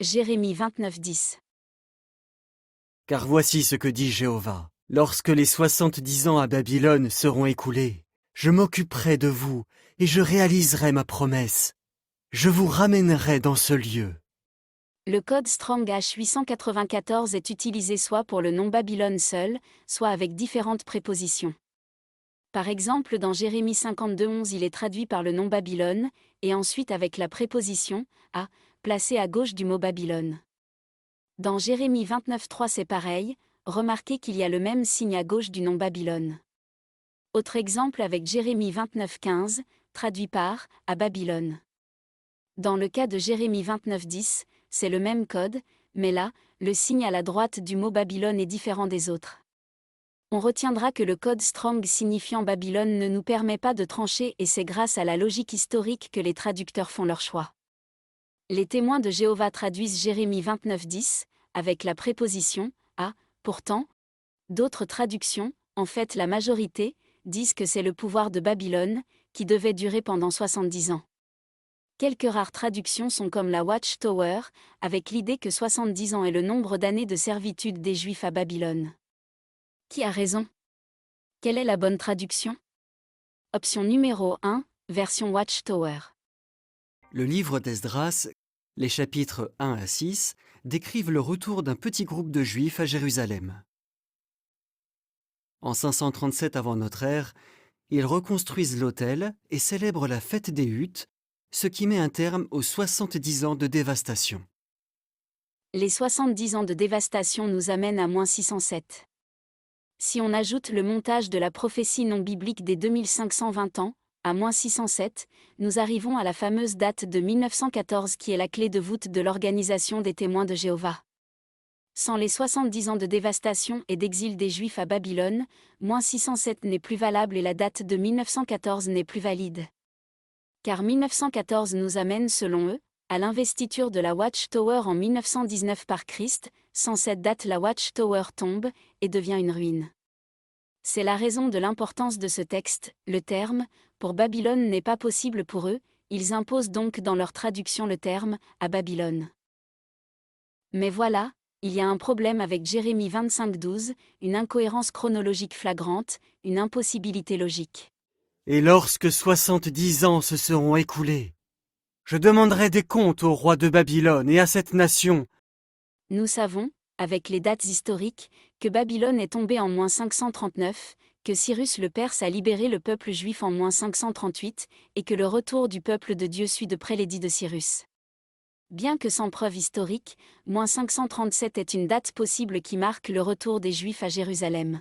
Jérémie 29:10. Car voici ce que dit Jéhovah. Lorsque les 70 ans à Babylone seront écoulés, je m'occuperai de vous et je réaliserai ma promesse. Je vous ramènerai dans ce lieu. Le code Strong H894 est utilisé soit pour le nom Babylone seul, soit avec différentes prépositions. Par exemple, dans Jérémie 52:11, il est traduit par le nom Babylone, et ensuite avec la préposition « à », placée à gauche du mot Babylone. Dans Jérémie 29:3 c'est pareil, remarquez qu'il y a le même signe à gauche du nom Babylone. Autre exemple avec Jérémie 29:15, traduit par « à Babylone ». Dans le cas de Jérémie 29:10, c'est le même code, mais là, le signe à la droite du mot Babylone est différent des autres. On retiendra que le code Strong signifiant Babylone ne nous permet pas de trancher et c'est grâce à la logique historique que les traducteurs font leur choix. Les témoins de Jéhovah traduisent Jérémie 29:10, avec la préposition « à », pourtant. D'autres traductions, en fait la majorité, disent que c'est le pouvoir de Babylone, qui devait durer pendant 70 ans. Quelques rares traductions sont comme la Watchtower, avec l'idée que 70 ans est le nombre d'années de servitude des Juifs à Babylone. Qui a raison? Quelle est la bonne traduction? Option numéro 1, version Watchtower. Le livre d'Esdras, les chapitres 1 à 6, décrivent le retour d'un petit groupe de Juifs à Jérusalem. En 537 avant notre ère, ils reconstruisent l'autel et célèbrent la fête des huttes, ce qui met un terme aux 70 ans de dévastation. Les 70 ans de dévastation nous amènent à -607. Si on ajoute le montage de la prophétie non biblique des 2520 ans, à -607, nous arrivons à la fameuse date de 1914 qui est la clé de voûte de l'organisation des témoins de Jéhovah. Sans les 70 ans de dévastation et d'exil des Juifs à Babylone, -607 n'est plus valable et la date de 1914 n'est plus valide. Car 1914 nous amène, selon eux, à l'investiture de la Watchtower en 1919 par Christ. Sans cette date, la Watchtower tombe et devient une ruine. C'est la raison de l'importance de ce texte. Le terme « pour Babylone » n'est pas possible pour eux, ils imposent donc dans leur traduction le terme « à Babylone ». Mais voilà, il y a un problème avec Jérémie 25:12, une incohérence chronologique flagrante, une impossibilité logique. Et lorsque 70 ans se seront écoulés, je demanderai des comptes au roi de Babylone et à cette nation. Nous savons, avec les dates historiques, que Babylone est tombée en -539, que Cyrus le Perse a libéré le peuple juif en -538, et que le retour du peuple de Dieu suit de près l'édit de Cyrus. Bien que sans preuve historique, -537 est une date possible qui marque le retour des Juifs à Jérusalem.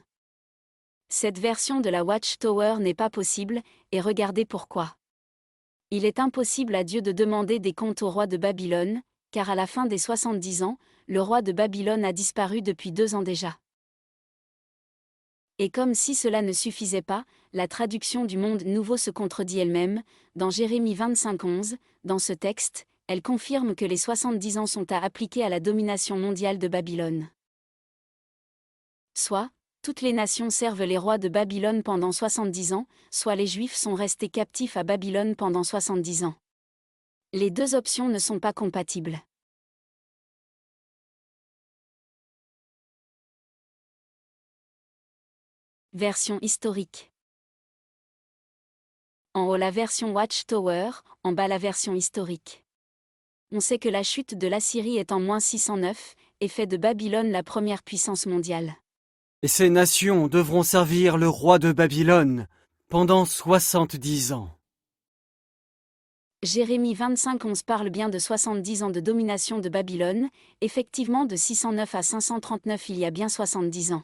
Cette version de la Watchtower n'est pas possible, et regardez pourquoi. Il est impossible à Dieu de demander des comptes au roi de Babylone, car à la fin des 70 ans, le roi de Babylone a disparu depuis 2 ans déjà. Et comme si cela ne suffisait pas, la traduction du Monde Nouveau se contredit elle-même. Dans Jérémie 25:11, dans ce texte, elle confirme que les 70 ans sont à appliquer à la domination mondiale de Babylone. Soit, toutes les nations servent les rois de Babylone pendant 70 ans, soit les Juifs sont restés captifs à Babylone pendant 70 ans. Les deux options ne sont pas compatibles. Version historique. En haut la version Watchtower, en bas la version historique. On sait que la chute de l'Assyrie est en -609, et fait de Babylone la première puissance mondiale. Et ces nations devront servir le roi de Babylone pendant 70 ans. Jérémie 25:11 parle bien de 70 ans de domination de Babylone, effectivement de 609 à 539 il y a bien 70 ans.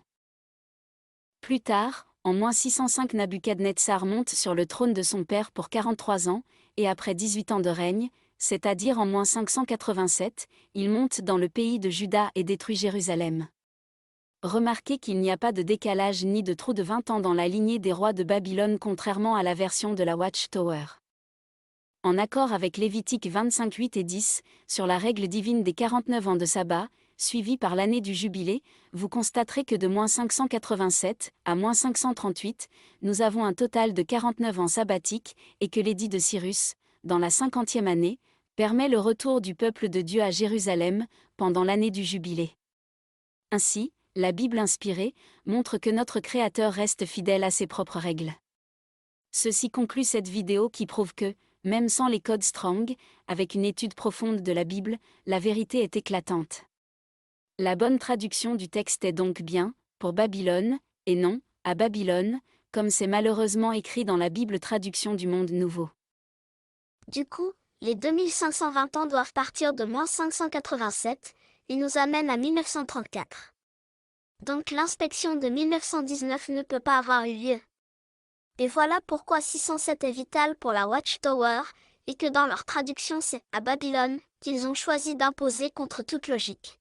Plus tard, en -605 Nabuchadnezzar monte sur le trône de son père pour 43 ans, et après 18 ans de règne, c'est-à-dire en -587, il monte dans le pays de Juda et détruit Jérusalem. Remarquez qu'il n'y a pas de décalage ni de trou de 20 ans dans la lignée des rois de Babylone contrairement à la version de la Watchtower. En accord avec Lévitique 25:8 et 10, sur la règle divine des 49 ans de sabbat, suivie par l'année du jubilé, vous constaterez que de -587 à -538, nous avons un total de 49 ans sabbatiques et que l'édit de Cyrus, dans la 50e année, permet le retour du peuple de Dieu à Jérusalem, pendant l'année du jubilé. Ainsi, la Bible inspirée montre que notre Créateur reste fidèle à ses propres règles. Ceci conclut cette vidéo qui prouve que, même sans les codes Strong, avec une étude profonde de la Bible, la vérité est éclatante. La bonne traduction du texte est donc bien, pour Babylone, et non, à Babylone, comme c'est malheureusement écrit dans la Bible traduction du Monde Nouveau. Du coup, les 2520 ans doivent partir de -587, et nous amènent à 1934. Donc l'inspection de 1919 ne peut pas avoir eu lieu. Et voilà pourquoi 607 est vital pour la Watchtower, et que dans leur traduction c'est à Babylone qu'ils ont choisi d'imposer contre toute logique.